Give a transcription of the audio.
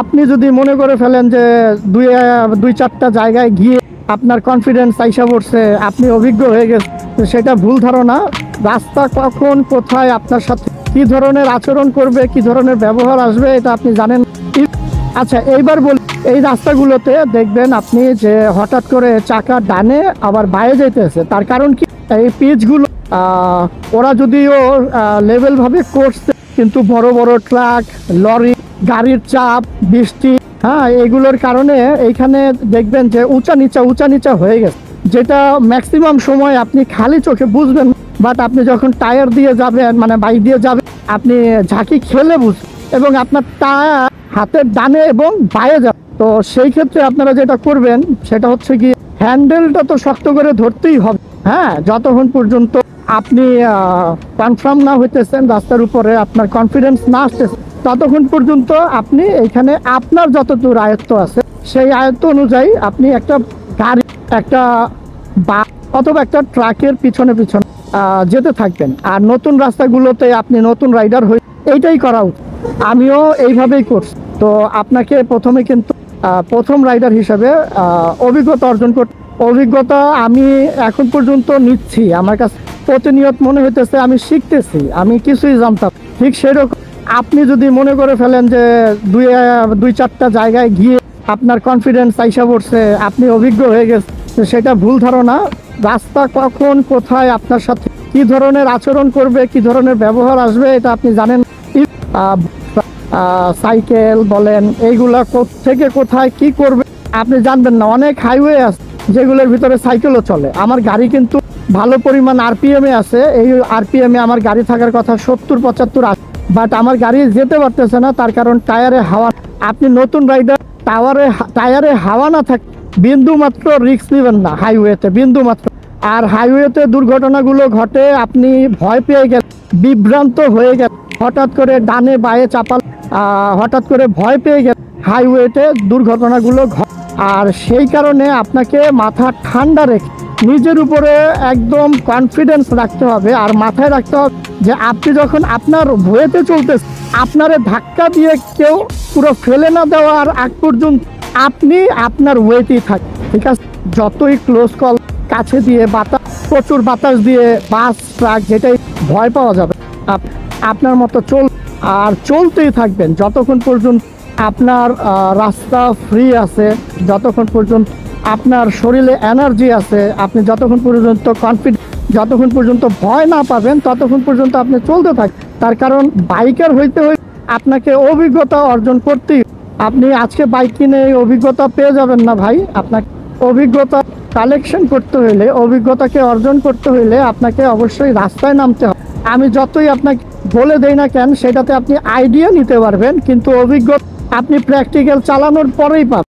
আপনি যদি মনে করে ফেলেন যে দুই চারটা জায়গায় গিয়ে আপনার কনফিডেন্স আইসা পড়ছে, আপনি অভিজ্ঞ হয়ে গেছেন, সেটা ভুল ধারণা। রাস্তা কখন কোথায় আপনার সাথে কি ধরনের আচরণ করবে, কি ধরনের ব্যবহার আসবে, এটা আপনি জানেন। আচ্ছা, এইবার বলি, এই রাস্তাগুলোতে দেখবেন আপনি যে হঠাৎ করে চাকা ডানে আবার বাইরে যাইতেছে, তার কারণ কি? এই পিচগুলো ওরা যদিও লেভেল ভাবে করছে, কিন্তু বড় বড় ট্রাক, লরি, গাড়ির চাপ, বৃষ্টি, এগুলোর কারণে এইখানে দেখবেন যে উঁচা নিচা হয়ে গেছে, যেটা ম্যাক্সিমাম সময় আপনি খালি চোখে বুঝবেন, বাট আপনি যখন টায়ার দিয়ে যাবেন, মানে বাইক দিয়ে যাবেন, আপনি ঝাঁকি খেলে বুঝবেন এবং আপনার টায়ার হাতের ডানে এবং বাইরে যাবে। তো সেই ক্ষেত্রে আপনারা যেটা করবেন সেটা হচ্ছে কি, হ্যান্ডেলটা তো শক্ত করে ধরতেই হবে, যতক্ষণ পর্যন্ত আপনি কনফার্ম না হইতেছেন রাস্তার উপরে, আপনার কনফিডেন্স না আসতেছে, ততক্ষণ পর্যন্ত আপনি এখানে আপনার যতদূর আয়ত্ত আছে সেই আয়ত্ত অনুযায়ী আপনি একটা গাড়ি, একটা বাস অথবা একটা ট্রাকের পিছনে যেতে থাকবেন। আর নতুন রাস্তাগুলোতে আপনি নতুন রাইডার হয়ে এইটাই করা উচিত। আমিও এইভাবেই করছি। তো আপনাকে প্রথমে কিন্তু প্রথম রাইডার হিসাবে অভিজ্ঞতা অর্জন করতে, অভিজ্ঞতা আমি এখন পর্যন্ত নিচ্ছি, আমার কাছে প্রতিনিয়ত মনে হইতেছে আমি শিখতেছি, আমি কিছুই জানতাম। ঠিক সেরকম আপনি যদি মনে করে ফেলেন যে দুই চারটা জায়গায় গিয়ে আপনার কনফিডেন্স আইসা পড়ছে, আপনি অভিজ্ঞ হয়ে গেছেন, সেটা ভুল ধারণা। রাস্তা কখন কোথায় আপনার সাথে কি ধরনের আচরণ করবে, কি ধরনের ব্যবহার আসবে, এটা আপনি জানেন। সাইকেল বলেন, এইগুলা থেকে কোথায় কি করবে আপনি জানবেন না। অনেক হাইওয়ে আছে যেগুলোর ভিতরে সাইকেলও চলে। আমার গাড়ি কিন্তু ভালো পরিমাণ আরপিএম এ আছে, এই আরপিএম এ আমার গাড়ি থাকার কথা 70-75 আছে, বাট আমার গাড়ি যেতে পারতেছে না, তার কারণ টায়ারে হাওয়া। আপনি নতুন রাইডার, টায়ারে হাওয়া না থাকে বিন্দু মাত্র রিস্ক নেবেন না হাইওয়েতে, বিন্দু মাত্র। আর হাইওয়েতে দুর্ঘটনাগুলো ঘটে, আপনি ভয় পেয়ে গেলেন, বিভ্রান্ত হয়ে গেলেন, হঠাৎ করে ডানে বায়ে চাপাল, হঠাৎ করে ভয় পেয়ে গেলেন, হাইওয়েতে দুর্ঘটনাগুলো ঘটে। আর সেই কারণে আপনাকে মাথা ঠান্ডা রেখে নিজের উপরে একদম কনফিডেন্স রাখতে হবে। আর মাথায় রাখতে হবে যে আপনি যখন আপনার ওয়েতে চলতেছেন, আপনারে ধাক্কা দিয়ে কেউ পুরো ফেলে না দেওয়ার আগ পর্যন্ত আপনি আপনার ওয়েতেই থাকেন, ঠিক আছে? যতই ক্লোজ কল কাছে দিয়ে প্রচুর বাতাস দিয়ে বাস, ট্রাক, যেটাই ভয় পাওয়া যাবে, আপনার মতো আর চলতেই থাকবেন যতক্ষণ পর্যন্ত আপনার রাস্তা ফ্রি আছে, যতক্ষণ পর্যন্ত আপনার শরীরে এনার্জি আছে, আপনি যতক্ষণ পর্যন্ত যতক্ষণ পর্যন্ত ভয় না পাবেন, ততক্ষণ পর্যন্ত আপনি চলতে থাকেন। তার কারণ বাইকার হইতে আপনাকে অভিজ্ঞতা অর্জন করতেই। আপনি আজকে বাইক কিনে এই অভিজ্ঞতা পেয়ে যাবেন না ভাই। আপনাকে অভিজ্ঞতা কালেকশন করতে হইলে, অভিজ্ঞতাকে অর্জন করতে হইলে আপনাকে অবশ্যই রাস্তায় নামতে হবে। আমি যতই আপনাকে বলে দেই না কেন, সেটাতে আপনি আইডিয়া নিতে পারবেন, কিন্তু অভিজ্ঞতা আপনি প্র্যাকটিক্যাল চালানোর পরেই পাবেন।